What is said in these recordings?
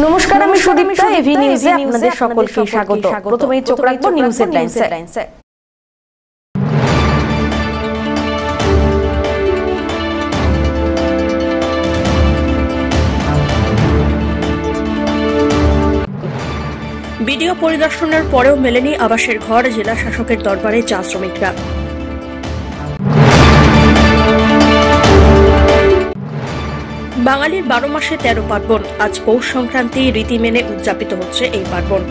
নমস্কার, আমি সুদীপ্তা। এভি নিউজে আপনাদের সকলকে স্বাগত। প্রথমেই চোখ রাখবো নিউজ হেডলাইনসে। ভিডিও পরিদর্শনের পরেও মেলেনি আবাসের ঘর, জেলা শাসকের দরবারে চা শ্রমিকরা। বাঙালির 12 মাসে 13 পার্বণ, আজ পৌষ সংক্রান্তি রীতি মেনে উদযাপিত হচ্ছে এই পার্বণ।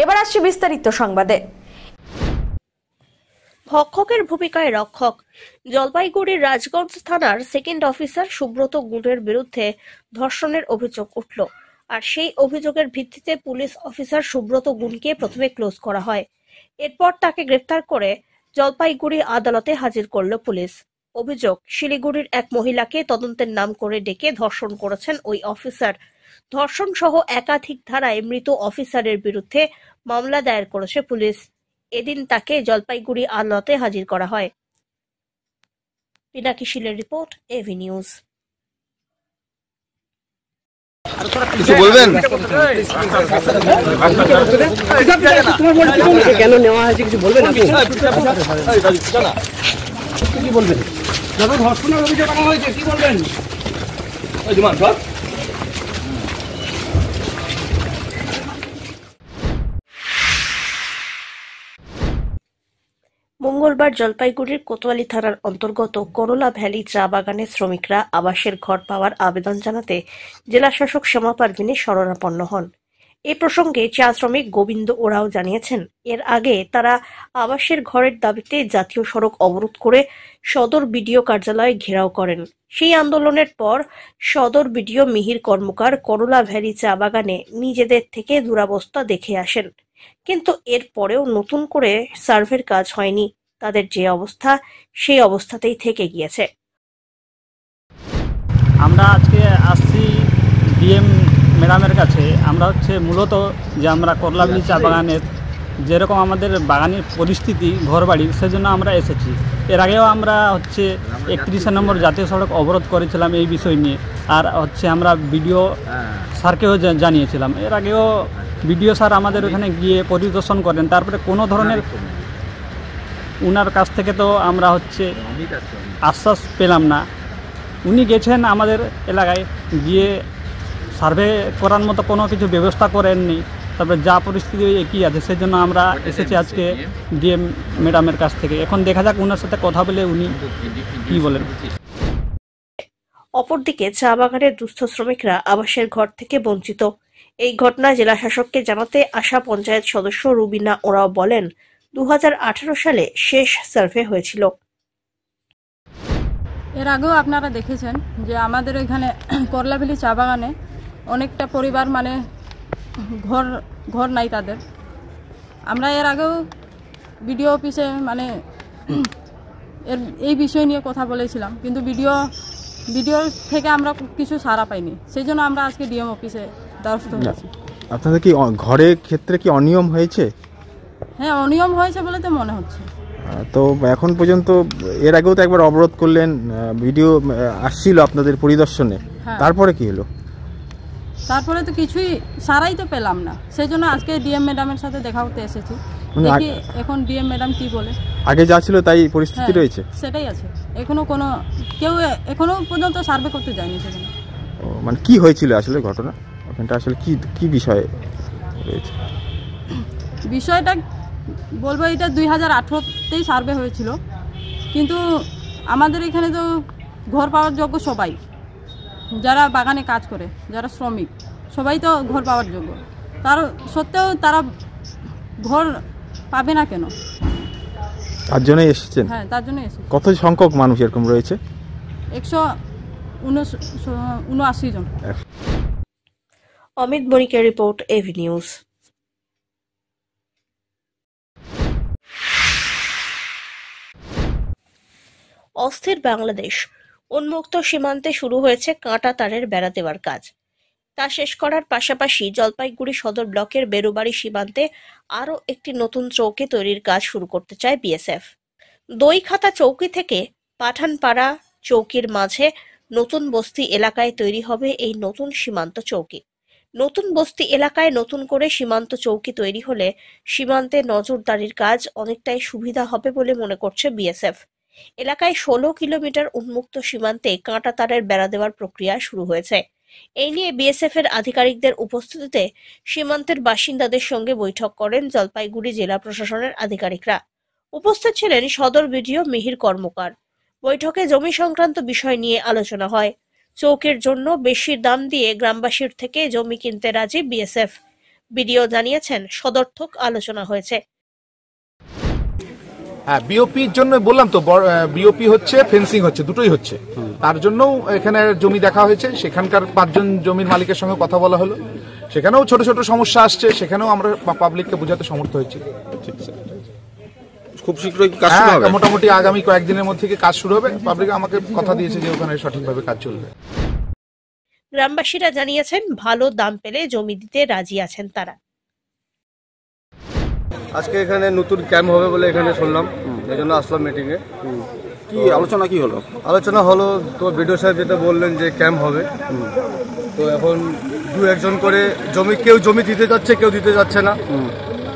এবার আসছে বিস্তারিত সংবাদে। ভক্ষকের ভূমিকায় রক্ষক। জলপাইগুড়ির রাজগঞ্জ থানার সেকেন্ড অফিসার সুব্রত গুণের বিরুদ্ধে ধর্ষণের অভিযোগ উঠল, আর সেই অভিযোগের ভিত্তিতে পুলিশ অফিসার সুব্রত গুণকে প্রথমে ক্লোজ করা হয়। এরপর তাকে গ্রেফতার করে জলপাইগুড়ি আদালতে হাজির করল পুলিশ। অভিযোগ, শিলিগুড়ির এক মহিলাকে তদন্তের নাম করে ডেকে ধর্ষণ করেছেন ওই অফিসার। ধর্ষণ সহ একাধিক ধারায় মৃত অফিসারের বিরুদ্ধে মামলা দায়ের করেছে পুলিশ। এদিন তাকে জলপাইগুড়ি আদালতে হাজির করা হয়। পিনাকি শীলের রিপোর্ট, এভি নিউজ। কিছু বলবেন? কেন নেওয়া হয়েছে কিছু বলবেন? কি বলবেন? যত ধর্ষণের অভিযোগ আনা হয়েছে কি বলবেন? মঙ্গলবার জলপাইগুড়ির কোতোয়ালি থানার অন্তর্গত করলা ভ্যালি চা বাগানের শ্রমিকরা আবাসের ঘর পাওয়ার আবেদন জানাতে জেলাশাসক শ্যামা পারভিনের শরণাপন্ন হন। এ প্রসঙ্গে চা শ্রমিক গোবিন্দ ওরাও জানিয়েছেন, এর আগে তারা আবাসের ঘরের দাবিতে জাতীয় সড়ক অবরোধ করে সদর বিডিও কার্যালয় ঘেরাও করেন। সেই আন্দোলনের পর সদর বিডিও মিহির কর্মকার করলা ভ্যালি চা বাগানে নিজেদের থেকে দুরবস্থা দেখে আসেন, কিন্তু এর পরেও নতুন করে সার্ভের কাজ হয়নি। তাদের যে অবস্থা সেই অবস্থাতেই থেকে গিয়েছে। আমরা আজকে আসছি ডিএম ম্যাডামের কাছে। আমরা মূলত যে আমরা করলাভ্যালি চা বাগানের যেরকম আমাদের বাগানের পরিস্থিতি ঘরবাড়ির, সেজন্য আমরা এসেছি। এর আগেও আমরা 31 নম্বর জাতীয় সড়ক অবরোধ করেছিলাম এই বিষয় নিয়ে, আর আমরা বিডিও স্যারকেও জানিয়েছিলাম। এর আগেও বিডিও স্যার আমাদের ওখানে গিয়ে পরিদর্শন করেন, তারপরে কোনো ধরনের উনার কাছ থেকে তো আমরা আশ্বাস পেলাম না। উনি গেছেন আমাদের এলাকায়, গিয়ে সার্ভে করার মতো কোনো কিছু ব্যবস্থা করেননি। তারপরে যা পরিস্থিতি একই আছে, সেজন্য আমরা এসেছি আজকে ডিএম ম্যাডামের কাছ থেকে। এখন দেখা যাক উনার সাথে কথা বলে উনি কি বলেন। অপরদিকে চা বাগানের দুস্থ শ্রমিকরা আবাসের ঘর থেকে বঞ্চিত। এই ঘটনা জেলা শাসককে জানাতে আসা পঞ্চায়েত সদস্য রুবিনা ওরাও বলেন, 2018 সালে শেষ সার্ভে হয়েছিল। এর আগেও আপনারা দেখেছেন যে আমাদের এখানে করলাভ্যালি চা বাগানে অনেকটা পরিবার ঘর নাই তাদের। আমরা এর আগেও বিডিও অফিসে এই বিষয় নিয়ে কথা বলেছিলাম, কিন্তু ভিডিও থেকে আমরা কিছু সাড়া পাইনি। সেই জন্য আমরা আজকে ডিএম অফিসে দ্বারস্থ হয়েছি। আপনাদের কি ঘরের ক্ষেত্রে কি অনিয়ম হয়েছে? হ্যাঁ, অনিয়ম হয়েছে বলে তো মনে হচ্ছে। তো এখন পর্যন্ত এর আগেও তো একবার অবরোধ করলেন, ভিডিও আসছিল আপনাদের পরিদর্শনে, তারপরে কি হলো? তারপরে তো কিছুই সারাই তো পেলাম না, সেই জন্য আজকে ডিএম ম্যাডামের সাথে দেখা করতে এসেছি। দেখি এখন ডিএম ম্যাডাম কি বলে। আগে যা ছিল তাই পরিস্থিতি রয়েছে, সেটাই আছে। কেউ এখনো পর্যন্ত সার্ভে করতে যায়নি সেখানে। কি হয়েছিল আসলে ঘটনা ওখানটা, আসলে কি বিষয় রয়েছে? বিষয়টা বলবো, এটা 2018তেই সার্ভে হয়েছিল, কিন্তু আমাদের এখানে তো ঘর পাওয়ার যোগ্য সবাই, যারা বাগানে কাজ করে, যারা শ্রমিক, সবাই তো ঘর পাওয়ার যোগ্য। তার সত্ত্বেও তারা ঘর পাবে না কেন? তার জন্যই এসেছেন? হ্যাঁ, তার জন্য এসেছি। কত সংখ্যক মানুষ এরকম রয়েছে? 179 জন। অমিত বণিকের রিপোর্ট, এভি নিউজ। অস্থির বাংলাদেশ। উন্মুক্ত সীমান্তে শুরু হয়েছে কাঁটা তারের বেড়া দেওয়ার কাজ। তা শেষ করার পাশাপাশি জলপাইগুড়ি সদর ব্লকের বেরুবাড়ি সীমান্তে আরও একটি নতুন চৌকি তৈরির কাজ শুরু করতে চায় বিএসএফ। দইখাতা চৌকি থেকে পাঠানপাড়া, চৌকির মাঝে নতুন বস্তি এলাকায় তৈরি হবে এই নতুন সীমান্ত চৌকি। নতুন বস্তি এলাকায় নতুন করে সীমান্ত চৌকি তৈরি হলে সীমান্তে নজরদারির কাজ অনেকটাই সুবিধা হবে বলে মনে করছে বিএসএফ। এলাকায় 16 কিলোমিটার উন্মুক্ত সীমান্তে কাঁটা তারের বেড়া দেওয়ার প্রক্রিয়া শুরু হয়েছে। এই নিয়ে বিএসএফ এর আধিকারিকদের উপস্থিতিতে সীমান্তের বাসিন্দাদের সঙ্গে বৈঠক করেন জলপাইগুড়ি জেলা প্রশাসনের আধিকারিকরা। উপস্থিত ছিলেন সদর বিডিও মিহির কর্মকার। বৈঠকে জমি সংক্রান্ত বিষয় নিয়ে আলোচনা হয়। চৌকির জন্য বেশি দাম দিয়ে গ্রামবাসীর থেকে জমি কিনতে রাজি বিএসএফ। বিডিও জানিয়েছেন সদর্থক আলোচনা হয়েছে। হ্যাঁ, বিওপির জন্য বললাম তো, বিওপি হচ্ছে, ফেন্সিং হচ্ছে, দুটোই হচ্ছে। তার জন্য এখানে জমি দেখা হয়েছে, সেখানকার 5 জন জমির মালিকের সঙ্গে কথা বলা হলো। সেখানেও ছোট ছোট সমস্যা আসছে, সেখানেও আমরা পাবলিককে বোঝাতে সমর্থ হয়েছি। খুব শীঘ্রই কাজ শুরু হবে। মোটামুটি আগামী কয়েকদিনের মধ্যে কাজ শুরু হবে। পাবলিক আমাকে কথা দিয়েছে যে ওখানে সঠিকভাবে কাজ চলবে। গ্রামবাসীরা জানিয়েছেন ভালো দাম পেলে জমি দিতে রাজি আছেন তারা। আজকে এখানে নতুন ক্যাম্প হবে বলে এখানে শুনলাম, এই জন্য আসলাম মিটিং এ। কি আলোচনা কি হলো? আলোচনা হলো তো বিডিও সাহেব যেটা বললেন যে ক্যাম্প হবে, তো এখন 2-1 জন করে কেউ জমি দিতে যাচ্ছে, কেউ দিতে যাচ্ছে না।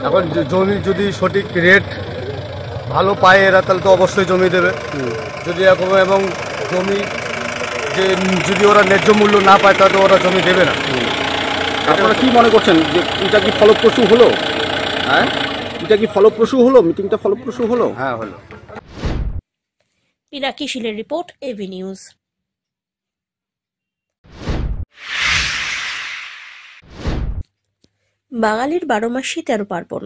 এখন জমি যদি সঠিক রেট ভালো পায় এরা, তাহলে তো অবশ্যই জমি দেবে। যদি এখন এবং জমি যদি ওরা ন্যায্য মূল্য না পায় তাহলে ওরা জমি দেবে না। আপনারা কি মনে করছেন যে এটা কি ফলপ্রসূ হলো? হ্যাঁ, এটা কি ফলপ্রসূ হলো? মিটিংটা ফলপ্রসূ হলো? হ্যাঁ, হলো। পিনাকি শীলের রিপোর্ট, এবি নিউজ। বাঙালির 12 মাসই 13 পার্বণ।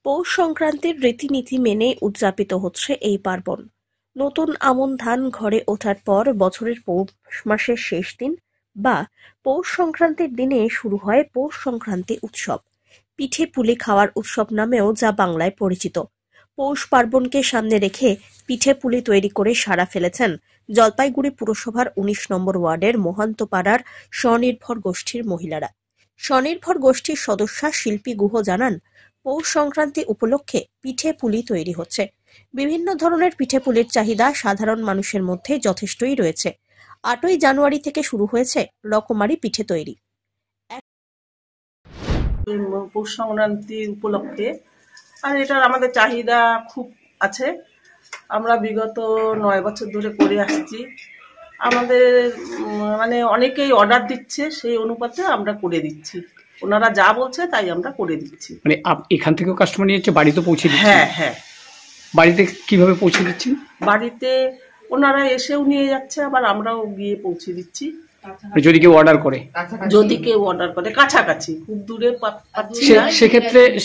পৌষ সংক্রান্তির রীতিনীতি মেনে উদযাপিত হচ্ছে এই পার্বণ। নতুন আমন ধান ঘরে ওঠার পর বছরের পৌষ মাসের শেষ দিন বা পৌষ সংক্রান্তির দিনে শুরু হয় পৌষ সংক্রান্তি উৎসব। পিঠে পুলি খাওয়ার উৎসব নামেও যা বাংলায় পরিচিত। পৌষ পার্বণকে সামনে রেখে পিঠে পুলি তৈরি করে সাড়া ফেলেছেন জলপাইগুড়ি পুরসভার 19 নম্বর ওয়ার্ডের মহান্তপাড়ার স্বনির্ভর গোষ্ঠীর মহিলারা। স্বনির্ভর গোষ্ঠীর সদস্যা শিল্পী গুহ জানান, পৌষ সংক্রান্তি উপলক্ষে পিঠে পুলি তৈরি হচ্ছে। বিভিন্ন ধরনের পিঠে পুলির চাহিদা সাধারণ মানুষের মধ্যে যথেষ্টই রয়েছে। 8ই জানুয়ারি থেকে শুরু হয়েছে রকমারি পিঠে তৈরি। পৌষ সংক্রান্তি উপলক্ষে আর এটার আমাদের চাহিদা খুব আছে। আমরা বিগত 9 বছর ধরে করে আসছি। আমাদের মানে অনেকেই অর্ডার দিচ্ছে, সেই অনুপাতে আমরা করে দিচ্ছি। ওনারা যা বলছে তাই আমরা করে দিচ্ছি। মানে এখান থেকেও কাস্টমার নিয়ে যাচ্ছে, বাড়িতে পৌঁছে দিচ্ছে? হ্যাঁ হ্যাঁ। বাড়িতে কিভাবে পৌঁছে দিচ্ছেন? বাড়িতে ওনারা এসেও নিয়ে যাচ্ছে, আবার আমরাও গিয়ে পৌঁছে দিচ্ছি। যদি কেউ অর্ডার করে? যদি কেউ অর্ডার করে, কাছাকাছি, খুব দূরে পাচ্ছি না।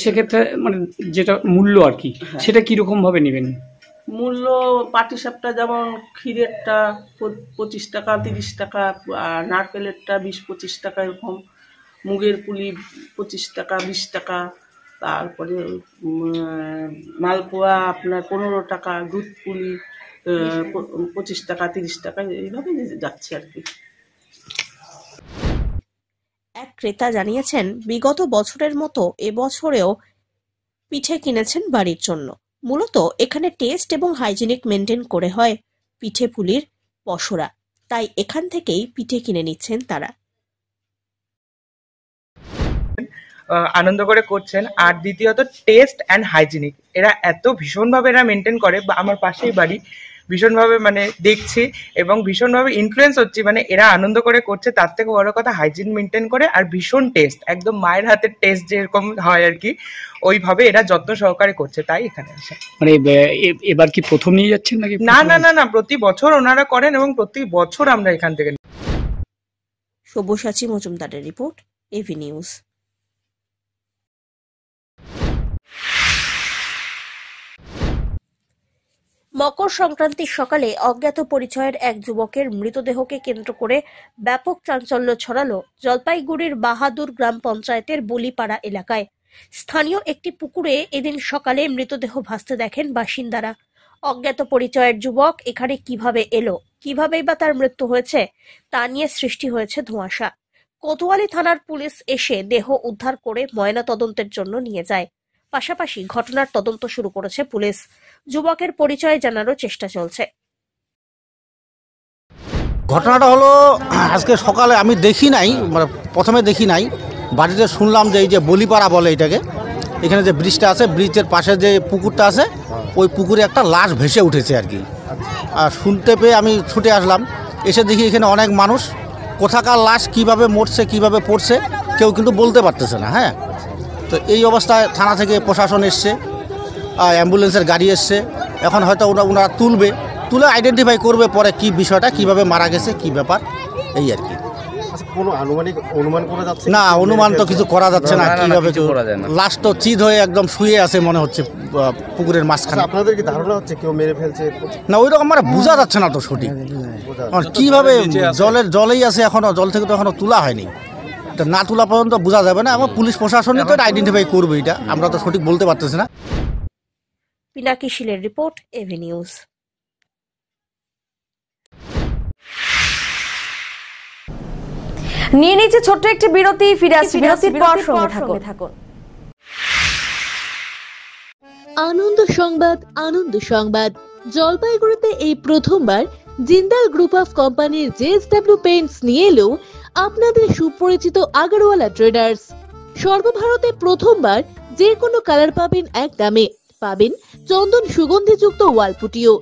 সেক্ষেত্রে মানে যেটা মূল্য আর কি, সেটা কিরকম ভাবে নেবেন? মূল্য পাটিসাপটা যেমন ক্ষীরেরটা 25 টাকা 30 টাকা, আর নারকেলেরটা 20-25 টাকা, এরকম মুগের পুলি 25 টাকা 20 টাকা, তারপরে মালপোয়া আপনার 15 টাকা, দুধ পুলি 25 টাকা 30 টাকা, এইভাবে যাচ্ছে আর কি। এক ক্রেতা জানিয়েছেন, বিগত বছরের মতো এবছরেও পিঠে কিনেছেন বাড়ির জন্য। মূলত এখানে টেস্ট এবং হাইজিনিক মেনটেন করে হয় পিঠে পুলির পসরা, তাই এখান থেকেই পিঠে কিনে নিচ্ছেন তারা। আনন্দ করে করছেন। আর দ্বিতীয়ত টেস্ট অ্যান্ড হাইজিনিক এরা এত ভীষণভাবে এরা মেনটেন করে, বা আমার পাশেই বাড়ি, ভীষণভাবে মানে দেখছি এবং ভীষণভাবে ইনফ্লুয়েন্স হচ্ছে। মানে এরা আনন্দ করে করছে, তার থেকে বড় কথা হাইজিন মেনটেন করে, আর ভীষণ টেস্ট, একদম মায়ের হাতের টেস্ট যেরকম হয় আর কি, ওইভাবে এরা যত্ন সহকারে করছে, তাই এখানে আসে। মানে এবার কি প্রথম নিয়ে যাচ্ছেন নাকি? না না না না, প্রতি বছর ওনারা করেন এবং প্রতি বছর আমরা এখান থেকে। সব্যসাচী মজুমদারের রিপোর্ট, এবি নিউজ। মকর সংক্রান্তির সকালে অজ্ঞাত পরিচয়ের এক যুবকের মৃতদেহকে কেন্দ্র করে ব্যাপক চাঞ্চল্য ছড়ালো জলপাইগুড়ির বাহাদুর গ্রাম পঞ্চায়েতের বলিপাড়া এলাকায়। স্থানীয় একটি পুকুরে এদিন সকালে মৃতদেহ ভাসতে দেখেন বাসিন্দারা। অজ্ঞাত পরিচয়ের যুবক এখানে কিভাবে এলো, কিভাবেই বা তার মৃত্যু হয়েছে, তা নিয়ে সৃষ্টি হয়েছে ধোঁয়াশা। কোতোয়ালি থানার পুলিশ এসে দেহ উদ্ধার করে ময়না তদন্তের জন্য নিয়ে যায়। পাশাপাশি ঘটনার তদন্ত শুরু করেছে পুলিশ। যুবকের পরিচয় জানারও চেষ্টা চলছে। ঘটনাটা হলো আজকে সকালে আমি দেখি নাই, মানে প্রথমে দেখি নাই, বাড়িতে শুনলাম যে এই যে বলিপাড়া বলে এটাকে, এখানে যে ব্রিজটা আছে, ব্রিজের পাশে যে পুকুরটা আছে, ওই পুকুরে একটা লাশ ভেসে উঠেছে আর কি। আর শুনতে পেয়ে আমি ছুটে আসলাম, এসে দেখি এখানে অনেক মানুষ, কোথাকার লাশ কিভাবে মরছে কিভাবে পড়ছে কেউ কিন্তু বলতে পারতেছে না। হ্যাঁ, তো এই অবস্থায় থানা থেকে প্রশাসন এসছে, অ্যাম্বুলেন্সের গাড়ি এসছে, এখন হয়তো ওনারা তুলে আইডেন্টিফাই করবে পরে কি বিষয়টা, কিভাবে মারা গেছে, কি ব্যাপার, এই আর কি। কোনো আনুমানিক অনুমান করা যাচ্ছে না? অনুমান তো কিছু করা যাচ্ছে না, কিভাবে লাশ তো চিৎ হয়ে একদম শুয়ে আছে মনে হচ্ছে পুকুরের মাঝখানে। আপনাদের কি ধারণা হচ্ছে কেউ মেরে ফেলছে? না, ওই রকম মানে বোঝা যাচ্ছে না তো সঠিক কিভাবে, জলেই আছে এখনো, জল থেকে তো এখনো তোলা হয়নি, এটা না তোলা পর্যন্ত বোঝা যাবে না। এবং পুলিশ প্রশাসনই তো আইডেন্টিফাই করবে, এটা আমরা তো সঠিক বলতে পারতেছি না। পিনাকি শীলের রিপোর্ট, এভি নিউজ। নিয়ে নিচ্ছে ছোট্ট একটি বিরতি, ফিরে আসছি বিরতির পর, সঙ্গে থাকুন। আনন্দ সংবাদ, আনন্দ সংবাদ। জলপাইগুড়িতে এই প্রথমবার জিন্দাল গ্রুপ অফ কোম্পানির জেএসডব্লিউ পেইন্টস নিয়ে এলো আপনাদের সুপরিচিত আগারওয়ালা ট্রেডার্স। সর্বভারতে প্রথমবার যে কোনো কালার পাবেন এক দামে, পাবেন চন্দন সুগন্ধিযুক্ত ওয়ালপুটিও।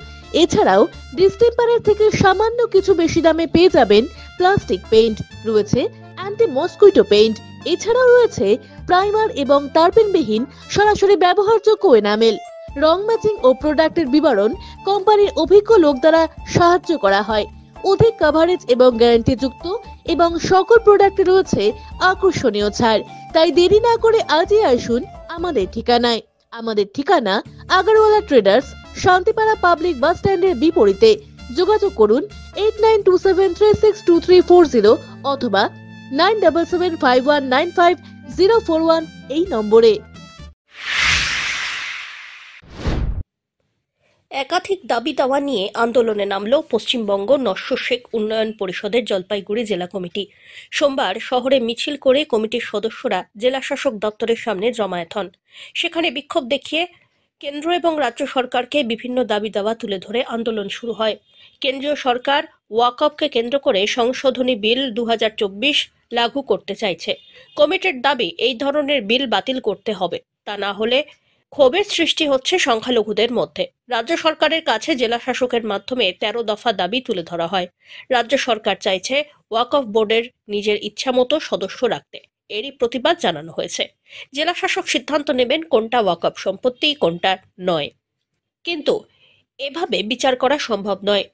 এছাড়াও ডিস্টেম্পারের থেকে সামান্য কিছু বেশি দামে পেয়ে যাবেন প্লাস্টিক পেইন্ট, রয়েছে অ্যান্টি মসকুইটো পেইন্ট, এছাড়াও রয়েছে প্রাইমার এবং তারপেনবিহীন সরাসরি ব্যবহারযোগ্য এনামেল। রং ম্যাচিং ও প্রোডাক্টের বিবরণ কোম্পানির অভিজ্ঞ লোক দ্বারা সাহায্য করা হয়। অধিক কভারেজ এবং গ্যারান্টি যুক্ত এবং সকল প্রোডাক্টে রয়েছে আকর্ষণীয় ছাড়। তাই দেরি না করে আজই আসুন আমাদের ঠিকানায়। আমাদের ঠিকানা Agarwala traders, Shantipara public bus স্ট্যান্ডের বিপরীতে। যোগাযোগ করুন 8927362340 অথবা 9775195041 এই নম্বরে। একাধিক দাবি দাওয়া নিয়ে আন্দোলনে নামল পশ্চিমবঙ্গ নস্য শেখ উন্নয়ন পরিষদের জলপাইগুড়ি জেলা কমিটি। সোমবার শহরে মিছিল করে কমিটির সদস্যরা জেলা শাসক দপ্তরের সামনে জমায়েত হন। সেখানে বিক্ষোভ দেখিয়ে কেন্দ্র এবং রাজ্য সরকারকে বিভিন্ন দাবি দাওয়া তুলে ধরে আন্দোলন শুরু হয়। কেন্দ্রীয় সরকার ওয়াকফকে কেন্দ্র করে সংশোধনী বিল 2024 লাগু করতে চাইছে। কমিটির দাবি, এই ধরনের বিল বাতিল করতে হবে, তা না হলে ক্ষোভের সৃষ্টি হচ্ছে সংখ্যালঘুদের মধ্যে। রাজ্য সরকারের কাছে জেলা শাসকের মাধ্যমে 13 দফা দাবি তুলে ধরা হয়। রাজ্য সরকার চাইছে ওয়াকফ বোর্ডের নিজের ইচ্ছামতো সদস্য রাখতে। এরই প্রতিবাদ জানানো হয়েছে। জেলা শাসক সিদ্ধান্ত নেবেন কোনটা ওয়াকফ সম্পত্তি, কোনটা নয়। কিন্তু এভাবে বিচার করা সম্ভব নয়।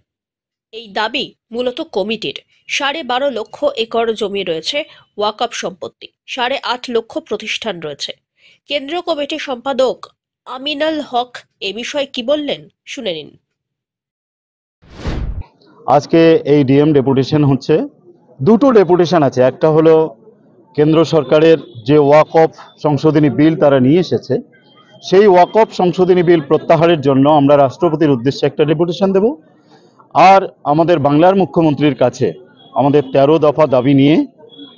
এই দাবি মূলত কমিটির। 12.5 লক্ষ একর জমি রয়েছে ওয়াকফ সম্পত্তি, 8.5 লক্ষ প্রতিষ্ঠান রয়েছে। কেন্দ্রীয় কমিটির সম্পাদক আমিনাল হক এ বিষয়ে কি বললেন, শুনে নিন। আজকে এই ডিএম ডেপুটেশন হচ্ছে, দুটো ডেপুটেশন আছে। একটা হলো কেন্দ্র সরকারের যে ওয়াকফ সংশোধনী বিল তারা নিয়ে এসেছে, সেই ওয়াকফ সংশোধনী বিল প্রত্যাহারের জন্য আমরা রাষ্ট্রপতির উদ্দেশ্যে একটা ডেপুটেশন দেব। আর আমাদের বাংলার মুখ্যমন্ত্রীর কাছে আমাদের 13 দফা দাবি নিয়ে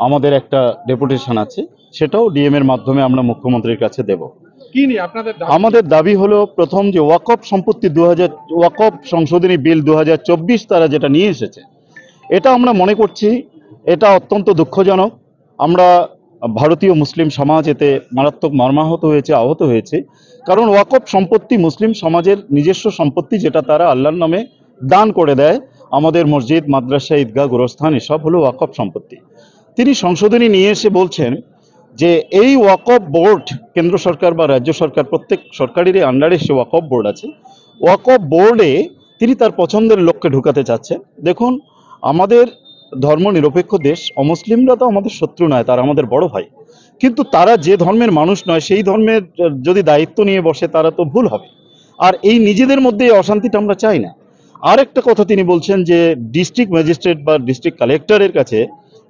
আমাদের একটা ডেপুটেশন আছে, সেটাও ডিএম এর মাধ্যমে আমরা মুখ্যমন্ত্রীর কাছে দেব। কি নিয়ে আপনাদের আমাদের দাবি হলো, প্রথম যে ওয়াকফ সম্পত্তি ওয়াকফ সংশোধনী বিল 2024 তারা যেটা নিয়ে এসেছে, এটা আমরা মনে করছি এটা অত্যন্ত দুঃখজনক। আমরা ভারতীয় মুসলিম সমাজ এতে মারাত্মক মর্মাহত হয়েছে, আহত হয়েছে। কারণ ওয়াকফ সম্পত্তি মুসলিম সমাজের নিজস্ব সম্পত্তি, যেটা তারা আল্লাহর নামে দান করে দেয়। আমাদের মসজিদ, মাদ্রাসা, ঈদগাহ, গোরস্থান এসব হলো ওয়াকফ সম্পত্তি। তিনি সংশোধনী নিয়ে এসে বলছেন যে এই ওয়াকফ বোর্ড, কেন্দ্র সরকার বা রাজ্য সরকার, প্রত্যেক সরকারেরই আন্ডারে সে ওয়াকফ বোর্ড আছে, ওয়াকফ বোর্ডে তিনি তার পছন্দের লোককে ঢুকাতে চাচ্ছেন। দেখুন, আমাদের ধর্ম নিরপেক্ষ দেশ, অমুসলিমরা তো আমাদের শত্রু নয়, তারা আমাদের বড় ভাই। কিন্তু তারা যে ধর্মের মানুষ নয়, সেই ধর্মের যদি দায়িত্ব নিয়ে বসে তারা তো ভুল হবে। আর এই নিজেদের মধ্যে এই অশান্তিটা আমরা চাই না। আর একটা কথা তিনি বলছেন যে ডিস্ট্রিক্ট ম্যাজিস্ট্রেট বা ডিস্ট্রিক্ট কালেক্টরের কাছে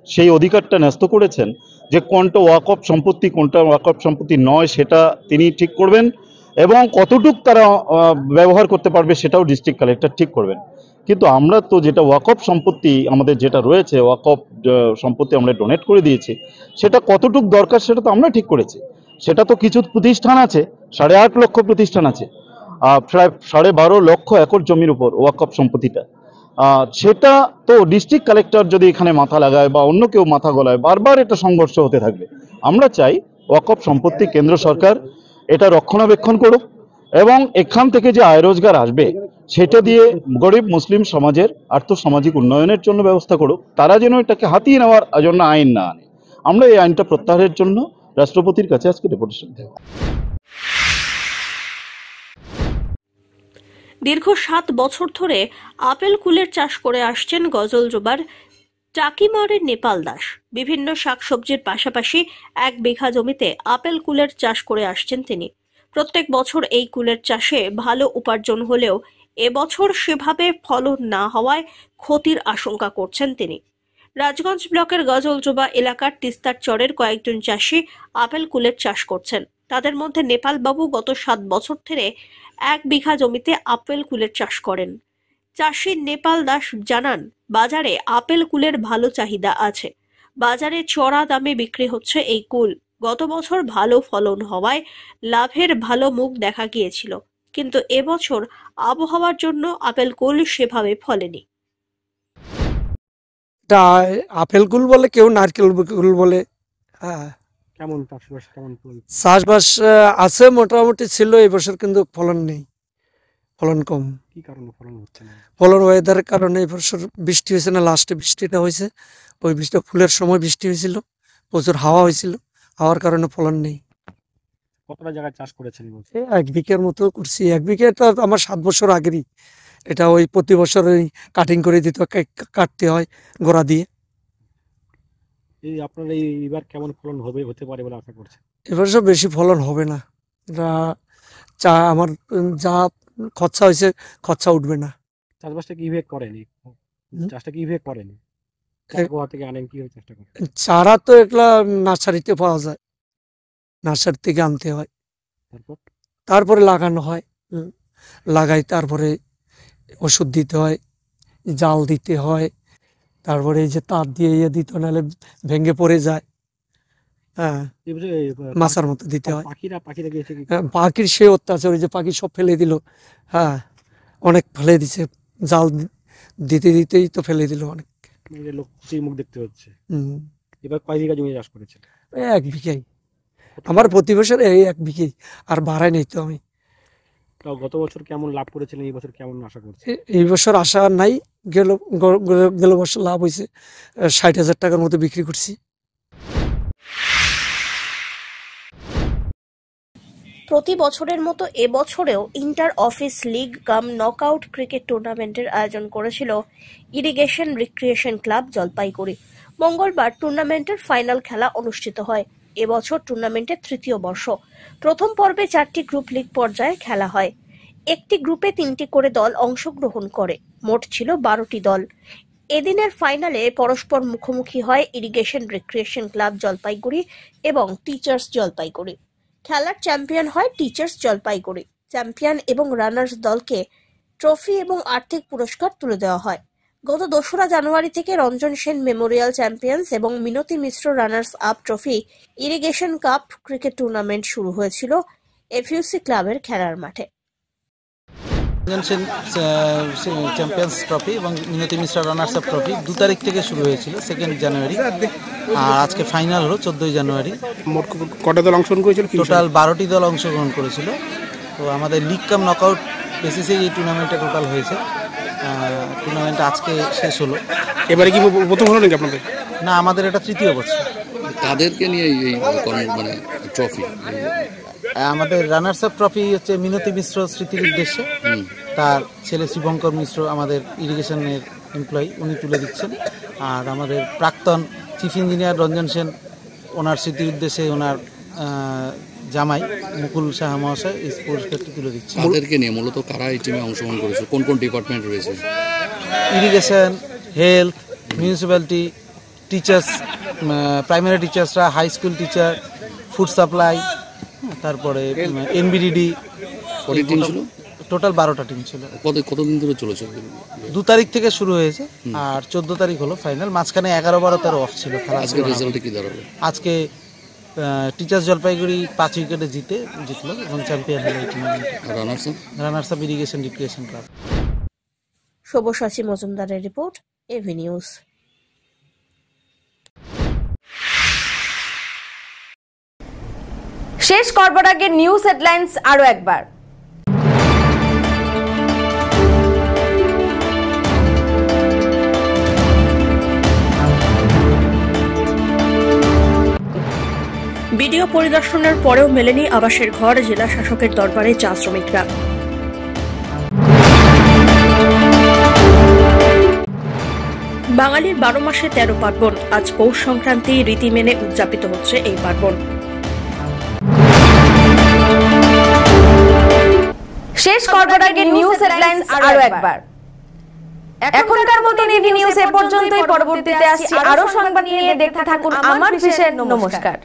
সেই অধিকারটা ন্যস্ত করেছেন যে কোনটা ওয়াকফ সম্পত্তি, কোনটা ওয়াকফ সম্পত্তি নয়, সেটা তিনি ঠিক করবেন। এবং কতটুক তারা ব্যবহার করতে পারবে সেটাও ডিস্ট্রিক্ট কালেক্টর ঠিক করবেন। কিন্তু আমরা তো যেটা ওয়াকফ সম্পত্তি আমাদের যেটা রয়েছে, ওয়াকফ সম্পত্তি আমরা ডোনেট করে দিয়েছি, সেটা কতটুক দরকার সেটা তো আমরা ঠিক করেছি। সেটা তো কিছু প্রতিষ্ঠান আছে, 8.5 লক্ষ প্রতিষ্ঠান আছে, প্রায় 12.5 লক্ষ একর জমির উপর ওয়াকফ সম্পত্তিটা। সেটা তো ডিস্ট্রিক্ট কালেক্টর যদি এখানে মাথা লাগায় বা অন্য কেউ মাথা গলায়, বারবার এটা সংঘর্ষ হতে থাকবে। আমরা চাই ওয়াকফ সম্পত্তি কেন্দ্র সরকার এটা রক্ষণাবেক্ষণ করুক এবং এখান থেকে যে আয় রোজগার আসবে সেটা দিয়ে গরিব মুসলিম সমাজের আর্থসামাজিক উন্নয়নের জন্য ব্যবস্থা করুক। তারা যেন এটাকে হাতিয়ে নেওয়ার জন্য আইন না আনে। আমরা এই আইনটা প্রত্যাহারের জন্য রাষ্ট্রপতির কাছে আজকে ডেপুটেশন দেব। দীর্ঘ 7 বছর ধরে আপেল কুলের চাষ করে আসছেন গজলডোবার টাকিমারের নেপাল দাস। বিভিন্ন শাকসবজির পাশাপাশি 1 বিঘা জমিতে আপেল কুলের চাষ করে আসছেন তিনি। প্রত্যেক বছর এই কুলের চাষে ভালো উপার্জন হলেও এবছর সেভাবে ফলন না হওয়ায় ক্ষতির আশঙ্কা করছেন তিনি। রাজগঞ্জ ব্লকের গজলডোবা এলাকার তিস্তার চরের কয়েকজন চাষি আপেল কুলের চাষ করছেন। তাদের মধ্যে নেপাল বাবু গত 7 বছর ধরে 1 বিঘা জমিতে আপেল কুলের চাষ করেন। চাষি নেপাল দাস জানান, বাজারে আপেল কুলের ভালো চাহিদা আছে। বাজারে চড়া দামে বিক্রি হচ্ছে এই কুল। গত বছর ভালো ফলন হওয়ায় লাভের ভালো মুখ দেখা গিয়েছিল, কিন্তু এবছর আবহাওয়ার জন্য আপেল কুল সেভাবে ফলেনি। আপেল কুল বলে, কেউ নারকেল কুল বলে। হ্যাঁ, কেমন চাষবাস কেমন? চাষবাস আছে মোটামুটি ছিল, এবছর কিন্তু ফলন নেই, ফলন কম। কি কারণে ফলন হচ্ছে না? ফলন ওয়েদারের কারণে। এবছর বৃষ্টি হয়েছে না, লাস্টে বৃষ্টিটা হয়েছে, ওই বৃষ্টিটা ফুলের সময় বৃষ্টি হয়েছিল, প্রচুর হাওয়া হয়েছিল, হাওয়ার কারণে ফলন নেই। কতটা জায়গায় চাষ করেছেন? 1 বিঘার মতো করছি। 1 বিঘাটা আমার 7 বছর আগেরই। এটা ওই প্রতি বছর ওই কাটিং করে দিতে কাটতে হয় গোড়া দিয়ে। এই আপনার এইবার কেমন ফলন হতে পারে বলে আশা করছেন? এবছর বেশি ফলন হবে না। এটা আমার যা খরচা হয়েছে, খরচা উঠবে না। চাষবাসটা কিভাবে করেন? চাষটা কিভাবে করেন? কোথা থেকে আনেন, কিভাবে চেষ্টা করেন? চারা তো এগুলা নার্সারিতে পাওয়া যায়, নার্সারি থেকে আনতে হয়, তারপরে লাগানো হয়, লাগাই তারপরে ওষুধ দিতে হয়, জাল দিতে হয়, তারপরে এই যে তার দিয়ে দিতে হয়, নাহলে ভেঙে পড়ে যায়। হ্যাঁ, মাছার মতো দিতে হয়। পাখির সে অত্যাচার, ওই যে পাখি সব ফেলে দিল। হ্যাঁ, অনেক ফেলে দিছে, জাল দিতে দিতেই তো ফেলে দিল অনেক। মুখ দেখতে হচ্ছে। এবার কয় বিঘা জমি চাষ করেছেন? 1 বিঘাই আমার প্রতি বছর, এই 1 বিঘাই, আর বাড়াই নেই তো আমি। গত বছর কেমন লাভ করেছিলেন, এই বছর কেমন আশা করছেন? এই বছর আশা নাই, গেল বছর লাভ হয়েছে 60,000 টাকার মতো বিক্রি করছি। প্রতি বছরের মতো এবছরেও inter office league cum knockout cricket টুর্নামেন্টের আয়োজন করেছিল ইরিগেশন রিক্রিয়েশন ক্লাব জলপাইগুড়ি। মঙ্গলবার টুর্নামেন্টের ফাইনাল খেলা অনুষ্ঠিত হয়। এবছর টুর্নামেন্টের 3য় বর্ষ। প্রথম পর্বে 4টি গ্রুপ লিগ পর্যায়ে খেলা হয়। একটি গ্রুপে 3টি করে দল অংশগ্রহণ করে। মোট ছিল 12টি দল। এদিনের ফাইনালে পরস্পর মুখোমুখি হয় ইরিগেশন রিক্রিয়েশন ক্লাব জলপাইগুড়ি এবং টিচার্স জলপাইগুড়ি। খেলার চ্যাম্পিয়ন হয় টিচার্স জলপাইগুড়ি। চ্যাম্পিয়ন এবং রানার্স দলকে ট্রফি এবং আর্থিক পুরস্কার তুলে দেওয়া হয়। গত 2রা জানুয়ারি থেকে রঞ্জন সেন মেমোরিয়াল চ্যাম্পিয়ন্স এবং Minati Mishra runners up trophy irrigation cup cricket tournament শুরু হয়েছিল এফইউসি ক্লাবের খেলার মাঠে। চ্যাম্পিয়ন্স ট্রফি এবং Minati Mishra runners up trophy 2 তারিখ থেকে শুরু হয়েছিল, 2 জানুয়ারি, আর আজকে ফাইনাল হলো 14 জানুয়ারি। মোট কটা দল অংশগ্রহণ করেছিল? টোটাল 12টি দল অংশগ্রহণ করেছিল। তো আমাদের লিগ কাম নকআউট বেসিসে এই টুর্নামেন্টটা টোটাল হয়েছে। টুর্নামেন্ট আজকে শেষ হলো। এবারে কি প্রথম হলো নাকি আপনাদের? না, আমাদের এটা 3য় বছর। তাদেরকে নিয়ে এই মানে ট্রফি, আমাদের রানার্স আপ ট্রফি হচ্ছে মিনতি মিশ্র স্মৃতির উদ্দেশ্যে। তার ছেলে শিবঙ্কর মিশ্র আমাদের ইরিগেশনের এমপ্লয়ি, উনি তুলে দিচ্ছেন। আর আমাদের প্রাক্তন চিফ ইঞ্জিনিয়ার রঞ্জন সেন, ওনার স্মৃতির উদ্দেশ্যে ওনার জামাই মুকুল সাহা মহাশয় এই পুরস্কারটি তুলে দিচ্ছে। তাদেরকে নিয়ে মূলত কারা এই টিমে অংশগ্রহণ করেছে, কোন কোন ডিপার্টমেন্ট রয়েছে? Irrigation, health, municipality, teachers, primary টিচার্সরা, high school teacher, food supply, তারপরে এনবিডিডি। টোটাল 12টা টিম ছিল। কতদিন ধরে চলেছে? 2 তারিখ থেকে শুরু হয়েছে, আর 14 তারিখ হলো ফাইনাল। মাঝখানে 11, 12, 13 অফ ছিল। আজকে রেজাল্টে কি দাঁড়ালো? আজকে টিচার্স জলপাইগুড়ি 5 উইকেটে জিতলো এবং চ্যাম্পিয়ন হলো এই টুর্নামেন্টে। Runners up irrigation recreation club. Sabyasachi মজুমদারের রিপোর্ট, এভি নিউজ। শেষ করবার আগে নিউজ হেডলাইন্স আরো একবার। ভিডিও পরিদর্শনের পরেও মেলেনি আবাসের ঘর, জেলা শাসকের দরবারে চা শ্রমিকরা। বাঙালির 12 মাসে 13 পার্বণ, আজ পৌষ সংক্রান্তি রীতি মেনে উদযাপিত হচ্ছে এই পার্বণ। শেষ করবার আগে নিউজ হেডলাইন্স আরো একবার। এখনকার মতো এভি নিউজ এ পর্যন্তই। পরবর্তীতে আসছি আরো সংবাদ নিয়ে। দেখতে থাকুন আমার বিশেষ। নমস্কার।